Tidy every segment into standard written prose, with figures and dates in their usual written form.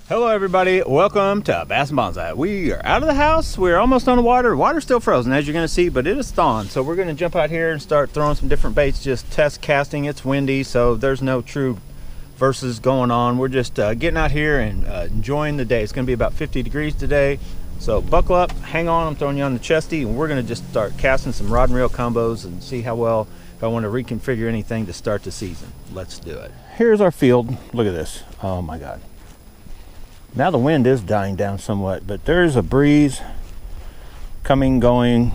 Hello everybody, welcome to Bass and Bonsai. We are out of the house, we're almost on the water. Water's still frozen as you're gonna see, but it is thawing. So we're gonna jump out here and start throwing some different baits, just test casting. It's windy, so there's no true versus going on. We're just getting out here and enjoying the day. It's gonna be about 50 degrees today. So buckle up, hang on, I'm throwing you on the chesty, and we're gonna just start casting some rod and reel combos and see how well, if I wanna reconfigure anything to start the season. Let's do it. Here's our field, look at this, oh my God. Now the wind is dying down somewhat, but there's a breeze coming, going.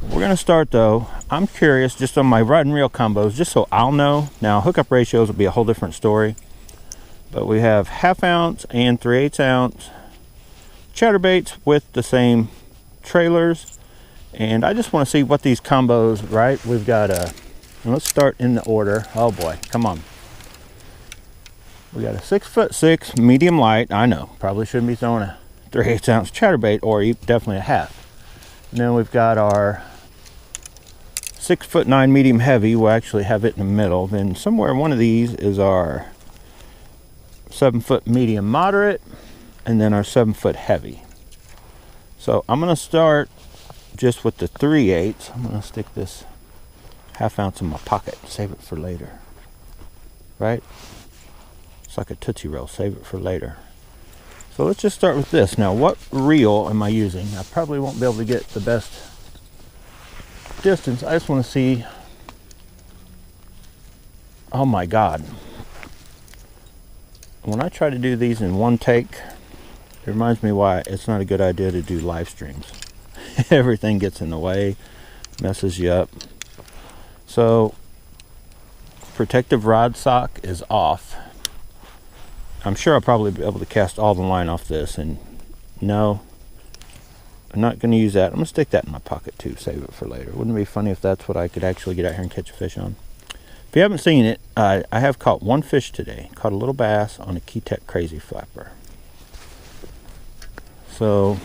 We're gonna start though. I'm curious just on my rod and reel combos, just so I'll know. Now hookup ratios will be a whole different story, but we have 1/2 ounce and 3/8 ounce chatterbaits with the same trailers, and I just want to see what these combos, right? We've got let's start in the order. Oh boy, come on. We got a 6'6" medium light. I know, probably shouldn't be throwing a 3/8 ounce chatterbait, or definitely a half. And then we've got our 6'9" medium heavy. We'll actually have it in the middle. Then somewhere in one of these is our 7-foot medium moderate, and then our 7-foot heavy. So I'm gonna start just with the 3/8. I'm gonna stick this 1/2 ounce in my pocket, save it for later, right? It's like a Tootsie Roll, save it for later. So let's just start with this. Now, what reel am I using? I probably won't be able to get the best distance. I just want to see. Oh my God. When I try to do these in one take, it reminds me why it's not a good idea to do live streams. Everything gets in the way, messes you up. So, protective rod sock is off. I'm sure I'll probably be able to cast all the line off this, and no, I'm not going to use that. I'm going to stick that in my pocket too, save it for later. Wouldn't it be funny if that's what I could actually get out here and catch a fish on? If you haven't seen it, I have caught one fish today. Caught a little bass on a Keytech Crazy Flapper. So,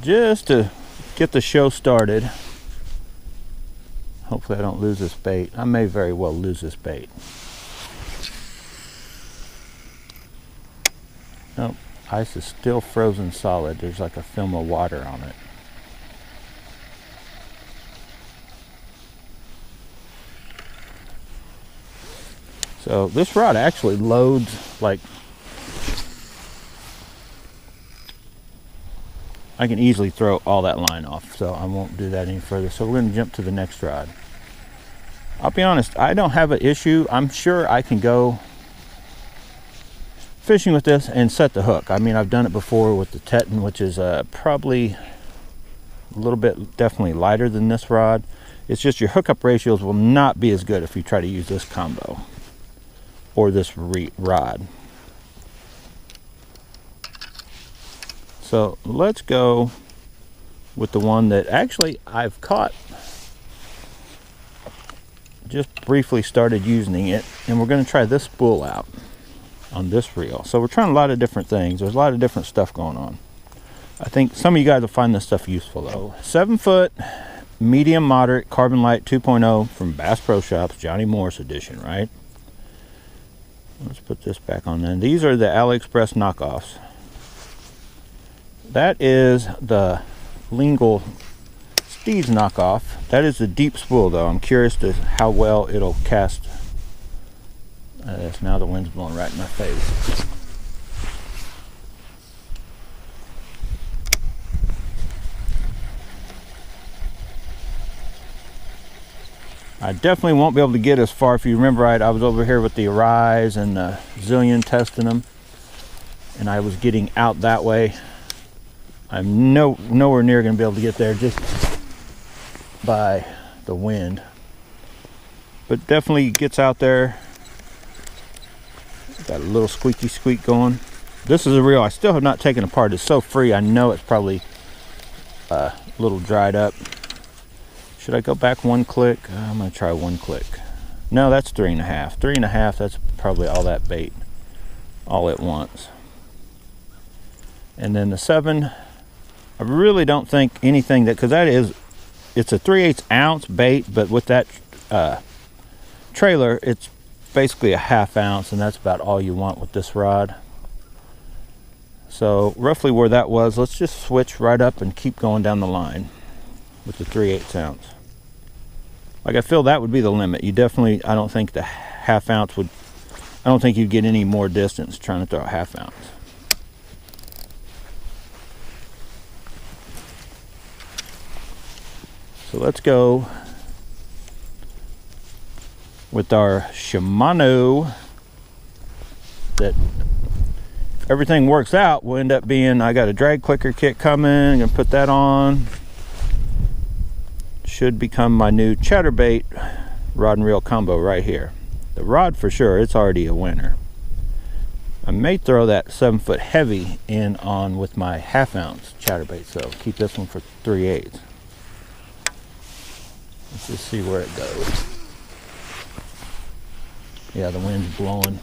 just to get the show started, hopefully I don't lose this bait. I may very well lose this bait. Nope, ice is still frozen solid. There's like a film of water on it. So this rod actually loads like, I can easily throw all that line off, so I won't do that any further. So we're going to jump to the next rod. I'll be honest, I don't have an issue. I'm sure I can go fishing with this and set the hook. I mean, I've done it before with the Teton, which is probably a little bit definitely lighter than this rod. It's just your hookup ratios will not be as good if you try to use this combo or this rod. So let's go with the one that actually I've caught, just briefly started using it, and we're going to try this spool out on this reel. So we're trying a lot of different things. There's a lot of different stuff going on. I think some of you guys will find this stuff useful though. 7-foot medium moderate Carbonlite 2.0 from Bass Pro Shops, Johnny Morris edition, right? Let's put this back on then. These are the AliExpress knockoffs. That is the Lingle Steeds knockoff. That is the deep spool though. I'm curious to how well it'll cast. Now the wind's blowing right in my face. I definitely won't be able to get as far. If you remember right, I was over here with the Arise and the Zillion testing them, and I was getting out that way. I'm nowhere near going to be able to get there just by the wind, but definitely gets out there. Got a little squeaky squeak going. This is a reel I still have not taken apart. It's so free. I know it's probably a little dried up. Should I go back one click? I'm gonna try one click. No, that's 3.5. 3.5, that's probably all that bait all at once. And then the 7, I really don't think anything that, because that is, it's a 3/8 ounce bait, but with that trailer, it's basically a 1/2 ounce, and that's about all you want with this rod. So roughly where that was, let's just switch right up and keep going down the line with the 3/8 ounce. Like, I feel that would be the limit. You definitely, I don't think the 1/2 ounce would, I don't think you'd get any more distance trying to throw a 1/2 ounce. So let's go with our Shimano that, if everything works out, will end up being, I got a drag clicker kit coming, I'm gonna put that on. Should become my new ChatterBait rod and reel combo right here. The rod for sure, it's already a winner. I may throw that 7-foot heavy in on with my 1/2 ounce ChatterBait, so keep this one for 3/8. Let's just see where it goes. Yeah, the wind's blowing.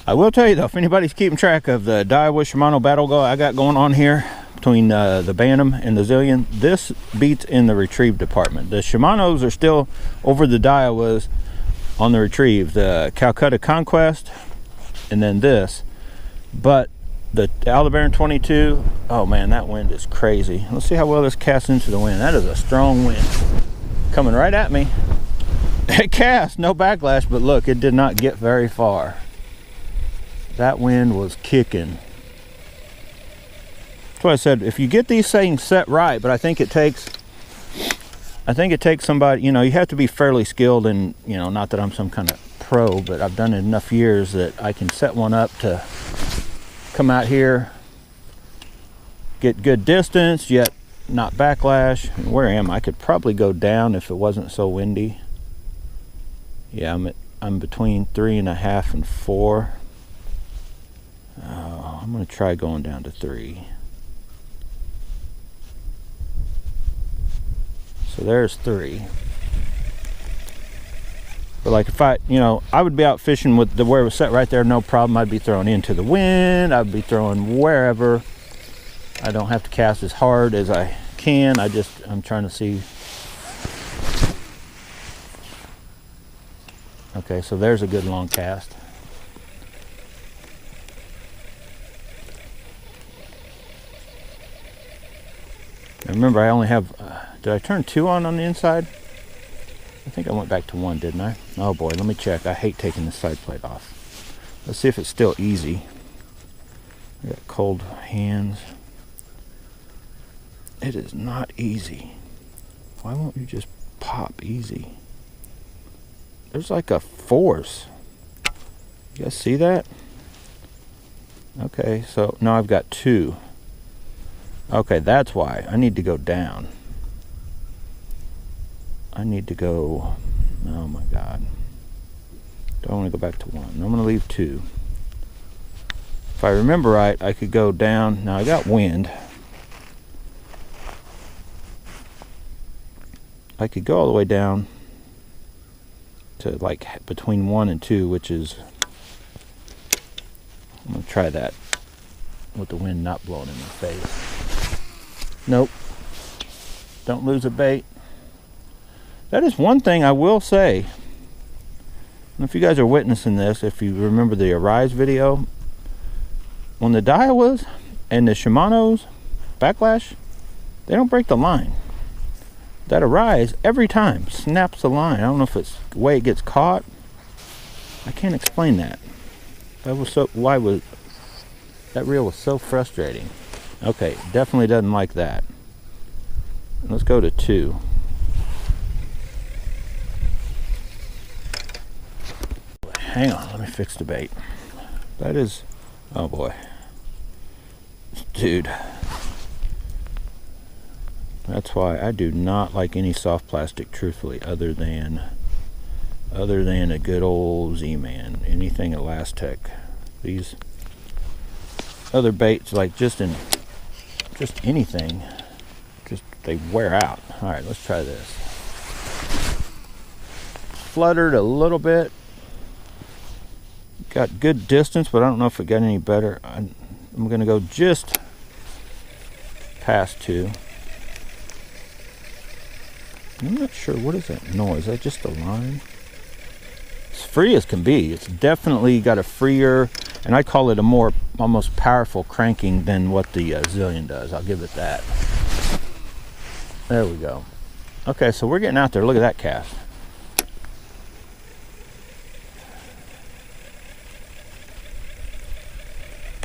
I will tell you though, if anybody's keeping track of the Daiwa Shimano battle I got going on here between the Bantam and the Zillion, this beats in the retrieve department. The Shimanos are still over the Daiwas on the retrieve, the Calcutta Conquest and then this, but the Aldebaran 22, oh man, that wind is crazy. Let's see how well this casts into the wind. That is a strong wind coming right at me. It cast, no backlash, but look, it did not get very far. That wind was kicking. That's why I said, if you get these things set right, but I think it takes somebody, you know, you have to be fairly skilled, and, you know, not that I'm some kind of pro, but I've done it enough years that I can set one up to come out here, get good distance, yet not backlash. And where I am, I could probably go down if it wasn't so windy. Yeah, I'm between 3.5 and 4. Oh, I'm going to try going down to 3. So there's 3. But like, if I, you know, I would be out fishing with the where it was set right there, no problem. I'd be throwing into the wind. I'd be throwing wherever. I don't have to cast as hard as I can. I'm trying to see. Okay, so there's a good long cast. Remember, I only have, did I turn 2 on the inside? I think I went back to 1, didn't I? Oh boy, let me check. I hate taking the side plate off. Let's see if it's still easy. I got cold hands. It is not easy. Why won't you just pop easy? There's like a force. You guys see that? Okay, so now I've got 2. Okay, that's why. I need to go down. I need to go, oh my God. Don't want to go back to 1. I'm going to leave 2. If I remember right, I could go down. Now I got wind. I could go all the way down to like between 1 and 2, which is, I'm going to try that with the wind not blowing in my face. Nope. Don't lose a bait. That is one thing I will say. I don't know if you guys are witnessing this, if you remember the Arise video. When the Daiwas and the Shimanos backlash, they don't break the line. That Arise, every time, snaps the line. I don't know if it's the way it gets caught. I can't explain that. That reel was so frustrating. Okay, definitely doesn't like that. Let's go to 2. Hang on, let me fix the bait. That is, oh boy. Dude. That's why I do not like any soft plastic, truthfully, other than a good old Z-Man. Anything Elastec. These other baits, like just anything, they wear out. All right, let's try this. Fluttered a little bit. Got good distance, but I don't know if it got any better. I'm gonna go just past 2. I'm not sure, what is that noise? Is that just a line? It's free as can be. It's definitely got a freer, and I call it a more almost powerful cranking than what the Zillion does. I'll give it that. There we go. Okay, so we're getting out there. Look at that cast.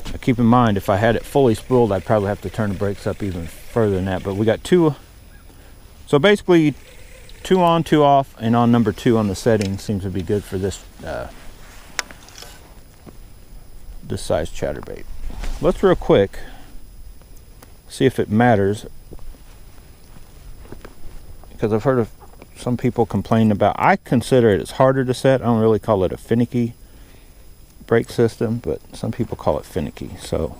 Now keep in mind, if I had it fully spooled, I'd probably have to turn the brakes up even further than that. But we got 2. So basically, 2 on, 2 off, and on number 2 on the setting seems to be good for this this size chatterbait. Let's real quick see if it matters, because I've heard of some people complain about. I consider it as harder to set. I don't really call it a finicky brake system, but some people call it finicky. So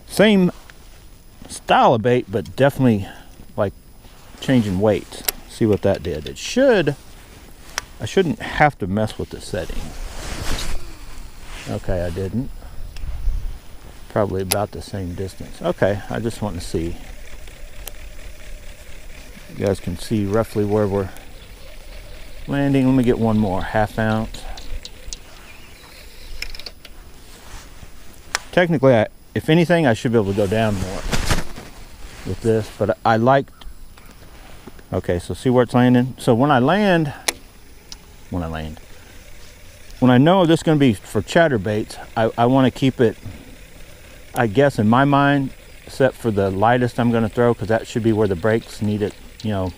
same style of bait, but definitely like changing weight. See what that did. It should, I shouldn't have to mess with the setting. Okay, I didn't. Probably about the same distance. Okay, I just want to see. You guys can see roughly where we're landing. Let me get one more 1/2 ounce. Technically, if anything, I should be able to go down more with this, but I liked. Okay, so see where it's landing? So when I know this is going to be for chatterbaits, I want to keep it, I guess in my mind, set for the lightest I'm going to throw, because that should be where the brakes need it. You know,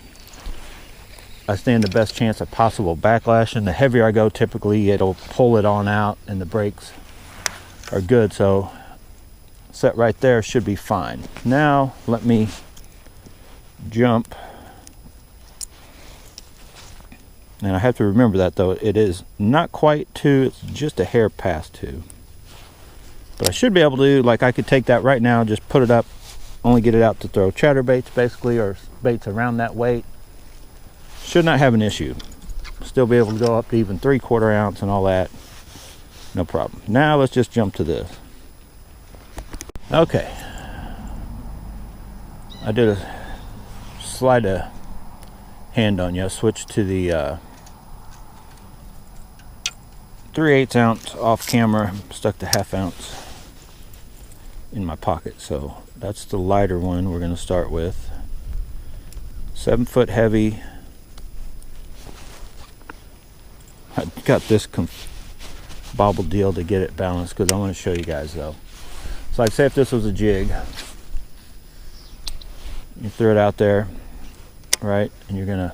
I stand the best chance of possible backlash, and the heavier I go, typically it'll pull it on out, and the brakes are good. So set right there should be fine. Now let me jump. And I have to remember that, though, it is not quite 2, it's just a hair past 2. But I should be able to, like, I could take that right now, just put it up, only get it out to throw chatterbaits basically, or baits around that weight. Should not have an issue. Still be able to go up to even 3/4 ounce and all that. No problem. Now let's just jump to this. Okay. I did a sleight of hand on you. I switched to the 3/8 ounce off camera, stuck the 1/2 ounce in my pocket. So that's the lighter one we're going to start with. 7 foot heavy. I got this bobble deal to get it balanced, because I want to show you guys though. So like, say if this was a jig, you throw it out there, right, and you're gonna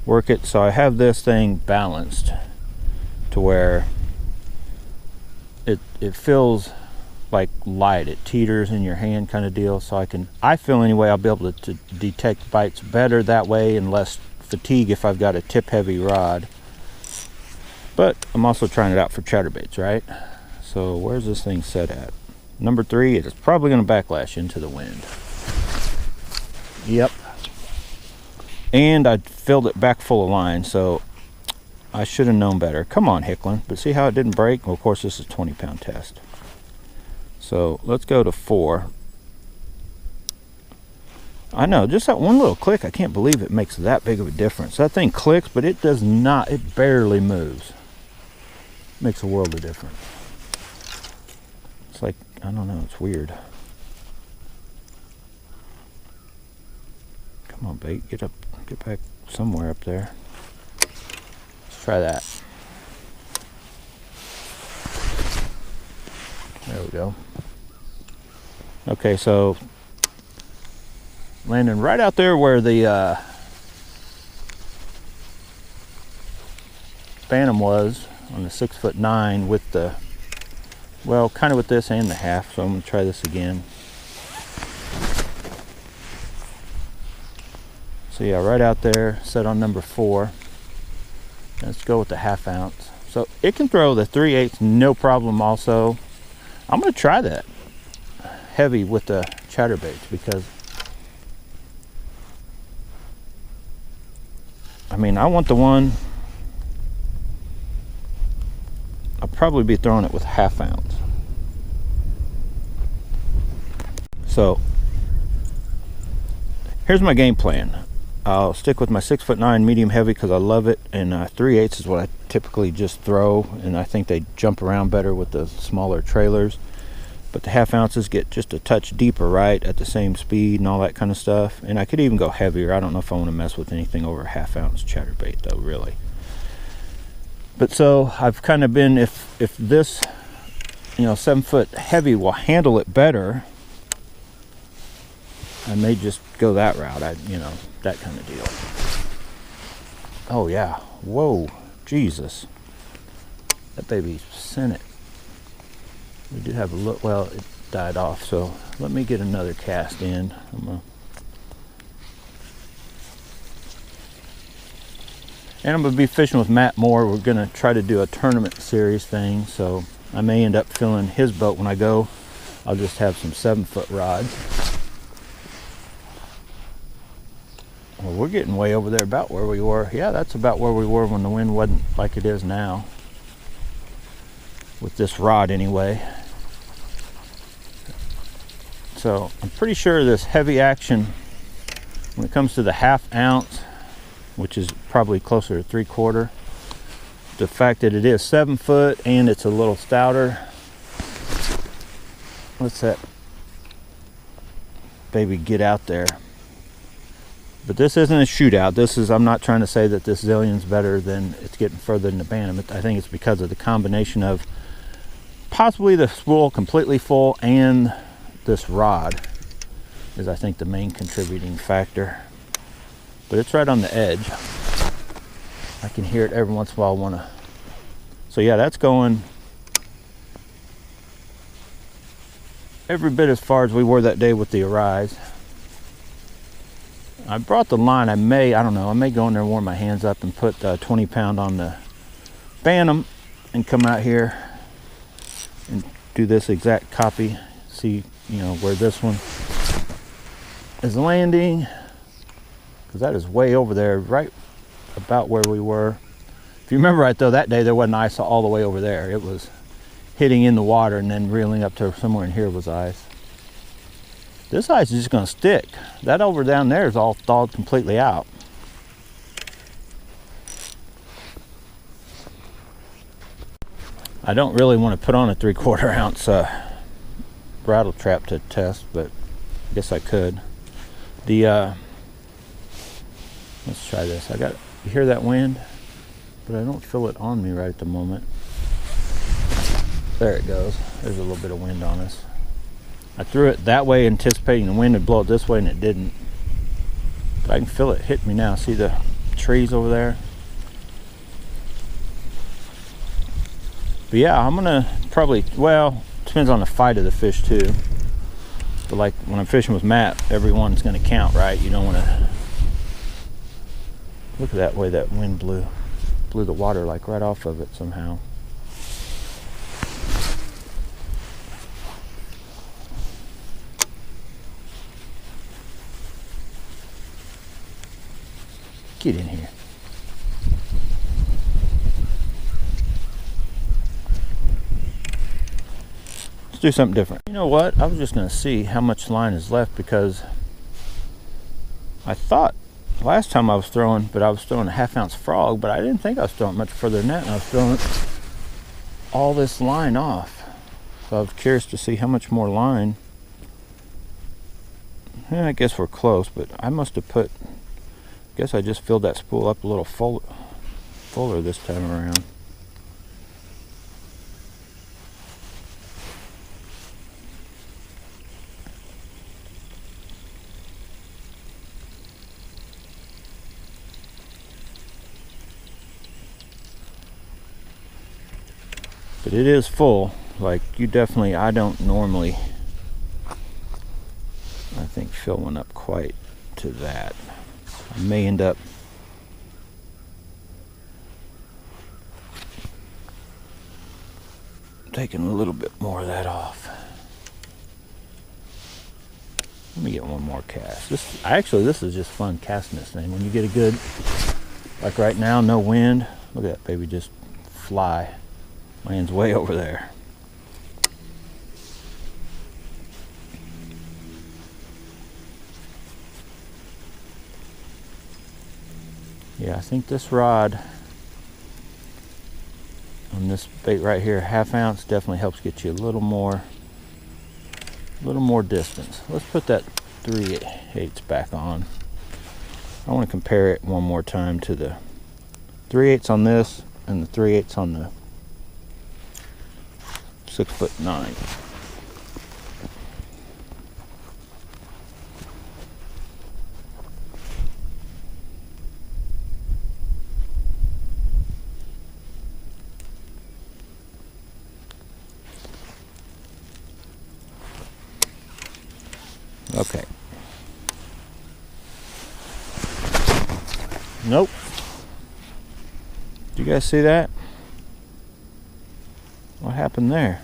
work it. So I have this thing balanced to where it feels like light, it teeters in your hand kind of deal. So I feel anyway, I'll be able to detect bites better that way, and less fatigue if I've got a tip heavy rod. But I'm also trying it out for chatterbaits, right? So where's this thing set at? Number 3, it's probably going to backlash into the wind. Yep. And I filled it back full of line, so I should have known better. Come on, Hicklin. But see how it didn't break? Well, of course, this is a 20-pound test. So let's go to 4. I know, just that one little click, I can't believe it makes that big of a difference. That thing clicks, but it does not, it barely moves. Makes a world of difference. It's like, I don't know, it's weird. Come on, bait, get up, get back somewhere up there. Let's try that. There we go. Okay, so landing right out there where the Phantom was, on the 6'9" with the, well, kind of with this and the half. So I'm going to try this again. So yeah, right out there, set on number 4. Let's go with the 1/2 ounce. So it can throw the 3/8 no problem also. I'm going to try that heavy with the chatterbaits, because I mean, I want the one, I'll probably be throwing it with 1/2 ounce. So here's my game plan. I'll stick with my 6'9" medium heavy because I love it, and 3/8 is what I typically just throw, and I think they jump around better with the smaller trailers. But the 1/2 ounces get just a touch deeper, right, at the same speed and all that kind of stuff. And I could even go heavier. I don't know if I want to mess with anything over a 1/2 ounce ChatterBait though, really. But so I've kind of been, if this, you know, 7-foot heavy will handle it better, I may just go that route. You know, that kind of deal. Oh yeah, whoa, Jesus, that baby sent it. We did have a look. Well, it died off, so let me get another cast in. And I'm gonna be fishing with Matt more. We're gonna try to do a tournament series thing, so I may end up filling his boat when I go. I'll just have some 7-foot rods. Well, we're getting way over there, about where we were. Yeah, that's about where we were when the wind wasn't like it is now. With this rod anyway. So I'm pretty sure this heavy action, when it comes to the 1/2 ounce, which is probably closer to 3/4, the fact that it is 7 foot and it's a little stouter, let's that baby get out there. But this isn't a shootout. This is, I'm not trying to say that this Zillion's better than it's getting further than the Bantam. I think it's because of the combination of possibly the spool completely full and this rod is, I think, the main contributing factor. But it's right on the edge. I can hear it every once in a while. So yeah, that's going every bit as far as we were that day with the Arise. I brought the line. I don't know, I may go in there and warm my hands up and put 20 pound on the Bantam and come out here and do this exact copy. See, you know, where this one is landing, because that is way over there, right about where we were. If you remember right though, that day there wasn't ice all the way over there. It was hitting in the water and then reeling up to somewhere in here was ice. This ice is just going to stick. That over down there is all thawed completely out. I don't really want to put on a 3/4 ounce rattle trap to test, but I guess I could. Let's try this. You hear that wind? But I don't feel it on me right at the moment. There it goes. There's a little bit of wind on us. I threw it that way anticipating the wind would blow it this way, and it didn't. But I can feel it hit me now. See the trees over there? But yeah, I'm gonna probably, well, depends on the fight of the fish too. But like when I'm fishing with Matt, everyone's gonna count, right? You don't wanna, look at that way that wind blew the water like right off of it somehow. Get in here. Let's do something different. You know what? I was just going to see how much line is left, because I thought last time I was throwing a 1/2 ounce frog, but I didn't think I was throwing much further than that, and I was throwing all this line off. So I was curious to see how much more line. I guess we're close, but I must have put, guess I just filled that spool up a little fuller this time around. But it is full. Like, you definitely, I don't normally, I think, fill one up quite to that. I may end up taking a little bit more of that off. Let me get one more cast. This is just fun casting this thing. When you get a good, like right now, no wind. Look at that baby just fly. Lands way over there. Yeah, I think this rod on this bait right here, 1/2 ounce, definitely helps get you a little more distance. Let's put that 3/8 back on. I want to compare it one more time to the 3/8 on this and the 3/8 on the 6'9". Okay. Nope. Do you guys see that? What happened there?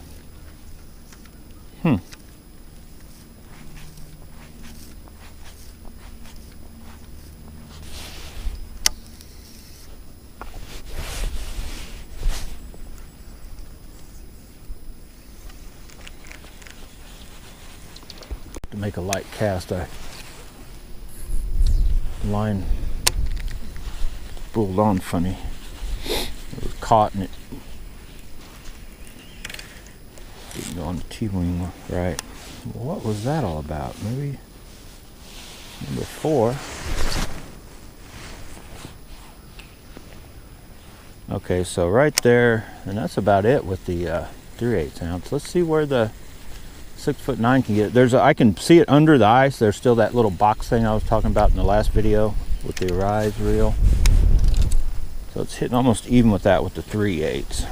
To make a light cast, I line spooled on funny. It was caught and it didn't go on the T-wing right. Well, what was that all about? Maybe number 4. Okay, so right there, and that's about it with the 3/8 ounce. Let's see where the 6'9" can get it. I can see it under the ice. There's still that little box thing I was talking about in the last video with the Arise reel. So it's hitting almost even with that with the 3/8.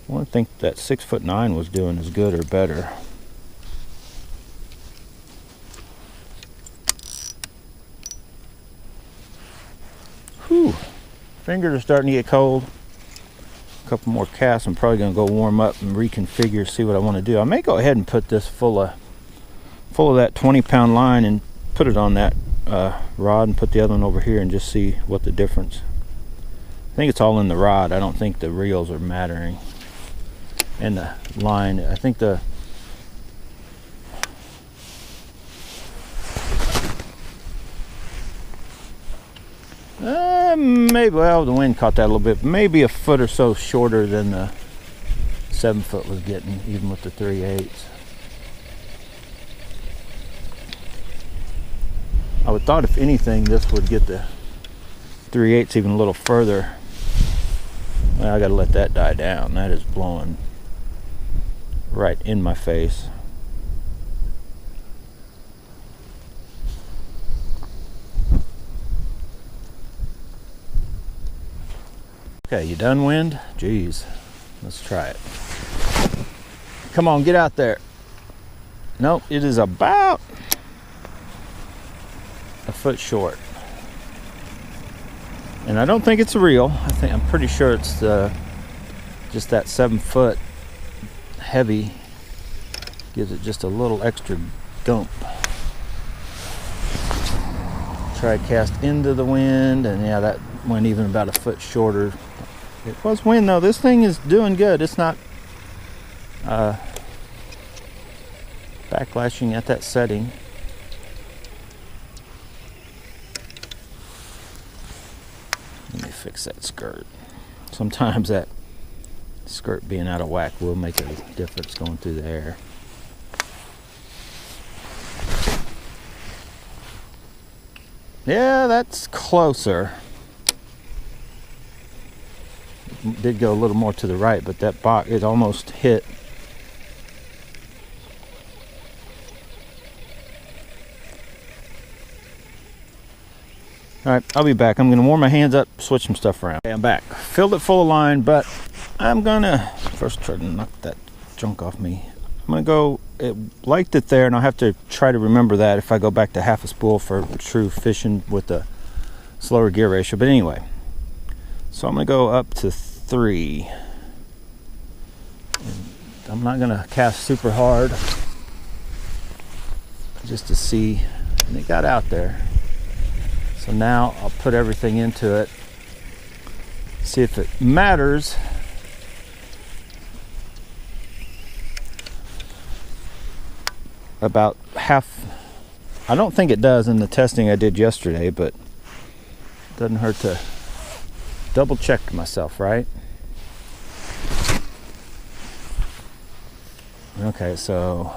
I want to think that 6'9" was doing as good or better. Whew. Fingers are starting to get cold. A couple more casts. I'm probably going to go warm up and reconfigure, see what I want to do. I may go ahead and put this full of that 20-pound line and put it on that rod and put the other one over here and just see what the difference. I think it's all in the rod. I don't think the reels are mattering. And the line, I think the maybe, well, the wind caught that a little bit. Maybe a foot or so shorter than the 7-foot was getting, even with the 3/8. I would thought if anything this would get the 3/8 even a little further. Well, I gotta let that die down. That is blowing right in my face. Okay, you done, wind? Jeez, let's try it. Come on, get out there. Nope, it is about a foot short. And I don't think it's a reel. I'm pretty sure it's just that 7-foot heavy gives it just a little extra gump. Try cast into the wind, and yeah, that went even about a foot shorter. It was wind though. This thing is doing good. It's not backlashing at that setting. Let me fix that skirt. Sometimes that skirt being out of whack will make a difference going through the air. Yeah, that's closer. It did go a little more to the right, but that box, it almost hit. All right, I'll be back. I'm gonna warm my hands up, switch some stuff around. Okay, I'm back. Filled it full of line, but I'm gonna first try to knock that junk off me. I'm gonna go, it liked it there, and I'll have to try to remember that if I go back to half a spool for true fishing with the slower gear ratio. But anyway, so I'm gonna go up to 3. And I'm not gonna cast super hard just to see, and it got out there. So now I'll put everything into it, see if it matters. About half, I don't think it does in the testing I did yesterday, but Doesn't hurt to double check myself, right? Okay, so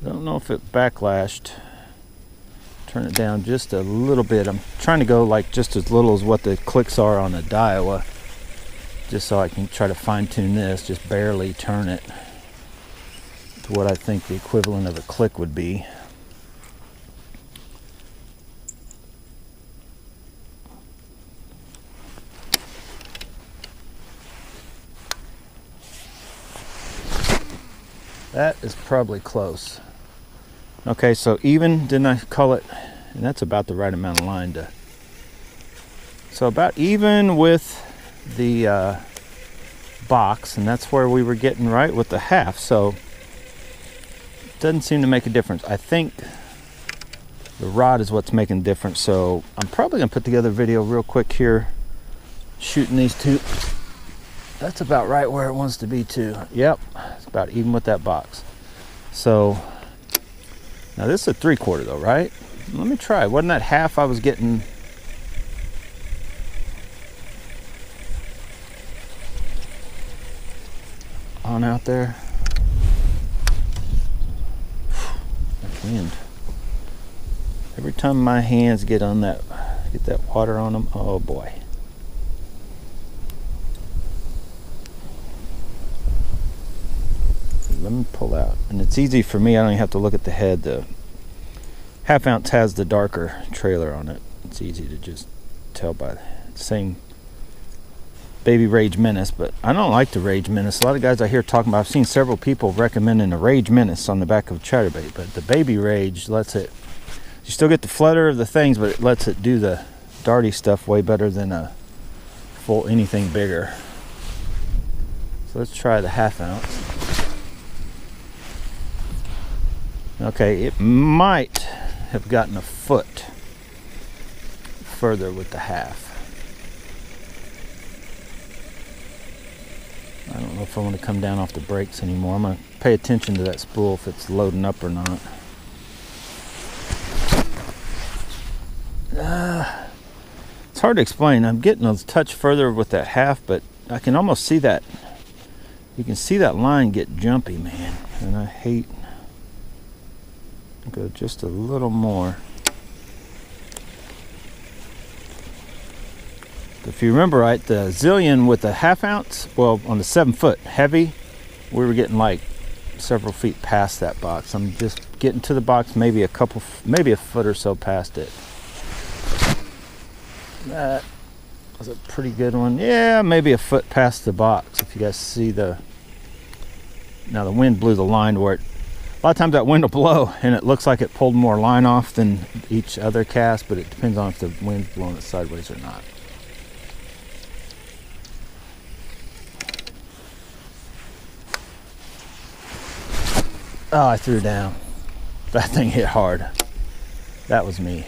I don't know if it backlashed. Turn it down just a little bit. I'm trying to go like just as little as what the clicks are on a Daiwa, just so I can try to fine tune this, just barely turn it to what I think the equivalent of a click would be. That is probably close. Okay, so even, didn't I call it? And that's about the right amount of line to. So about even with the box, and that's where we were getting right with the half. So it doesn't seem to make a difference. I think the rod is what's making a difference. So I'm probably gonna put together a video real quick here, shooting these two. That's about right where it wants to be too. Yep, it's about even with that box. So now this is a 3/4 though, right? Let me try. Wasn't that half I was getting? On out there. That wind. Every time my hands get on that, get that water on them, oh boy. Let me pull out, and it's easy for me. I don't even have to look at the head. The half ounce has the darker trailer on it. It's easy to just tell by the same Baby Rage Menace, but I don't like the Rage Menace. A lot of guys I hear talking about, I've seen several people recommending the Rage Menace on the back of ChatterBait, but the Baby Rage lets it, you still get the flutter of the things, but it lets it do the darty stuff way better than a full anything bigger. So let's try the half ounce. Okay, it might have gotten a foot further with the half. I don't know if I want to come down off the brakes anymore. I'm going to pay attention to that spool if it's loading up or not. It's hard to explain. I'm getting a touch further with that half, but I can almost see that. You can see that line get jumpy, man. And I hate. Go just a little more. If you remember right, the Zillion with the half ounce, well, on the 7-foot heavy, we were getting like several feet past that box. I'm just getting to the box, maybe a foot or so past it. That was a pretty good one. Yeah, maybe a foot past the box. If you guys see the, now the wind blew the line where it, a lot of times that wind will blow and it looks like it pulled more line off than each other cast, but it depends on if the wind's blowing it sideways or not. Oh, I threw down. That thing hit hard. That was me.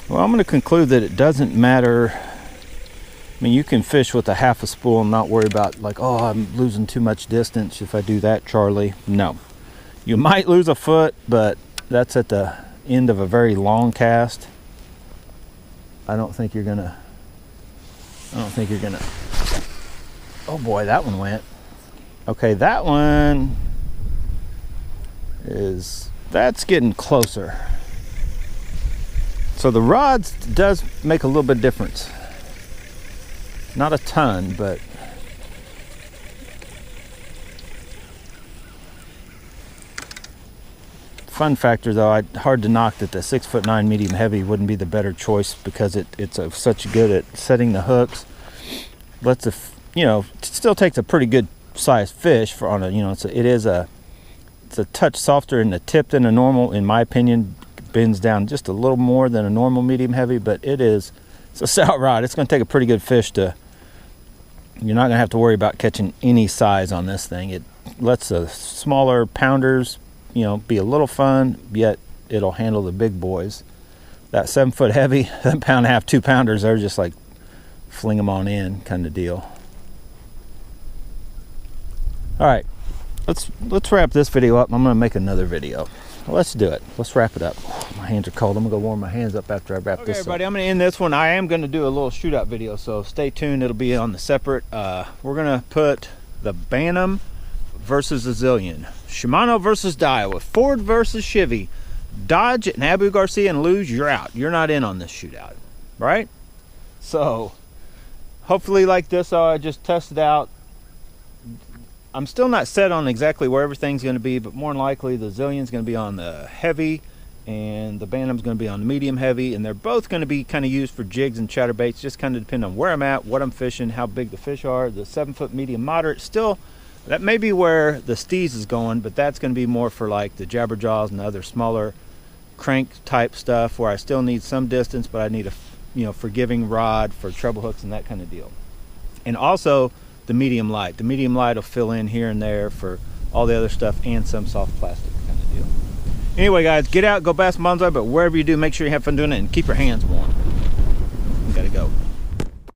Well, I'm going to conclude that it doesn't matter. I mean, you can fish with a half a spool and not worry about like, oh, I'm losing too much distance if I do that, Charlie. No. You might lose a foot, but that's at the end of a very long cast. I don't think you're gonna, oh boy, that one went. Okay, that one that's getting closer. So the rods does make a little bit of difference. Not a ton, but fun factor though, hard to knock that the 6'9" medium heavy wouldn't be the better choice because it's such good at setting the hooks. Lets the, you know, it still takes a pretty good sized fish for on a, you know, it's a touch softer in the tip than a normal, in my opinion. Bends down just a little more than a normal medium heavy, but it's a sout rod. It's going to take a pretty good fish to, you're not going to have to worry about catching any size on this thing. It lets the smaller pounders, you know, be a little fun, yet it'll handle the big boys. That 7-foot heavy, that 1.5, 2 pounders, they're just like fling them on in kind of deal. All right, let's wrap this video up. I'm gonna make another video. Let's do it. Let's wrap it up. My hands are cold. I'm gonna go warm my hands up after I wrap this up. Okay, everybody, I'm gonna end this one. I am gonna do a little shootout video, so stay tuned. It'll be on the separate. We're gonna put the Bantam versus the Zillion, Shimano versus Daiwa, Ford versus Chevy, Dodge and Abu Garcia, and lose, you're out. You're not in on this shootout, right? So hopefully like this, I just tested out. I'm still not set on exactly where everything's going to be, but more than likely the Zillion's going to be on the heavy and the Bantam's going to be on the medium heavy, and they're both going to be kind of used for jigs and chatterbaits, just kind of depend on where I'm at, what I'm fishing, how big the fish are. The 7-foot medium moderate, still, that may be where the Steez is going, but that's going to be more for like the jabberjaws and other smaller crank type stuff where I still need some distance, but I need a forgiving rod for treble hooks and that kind of deal. And also the medium light will fill in here and there for all the other stuff and some soft plastic kind of deal. Anyway guys, get out, go bass bonsai, but wherever you do, make sure you have fun doing it and keep your hands warm. We gotta go.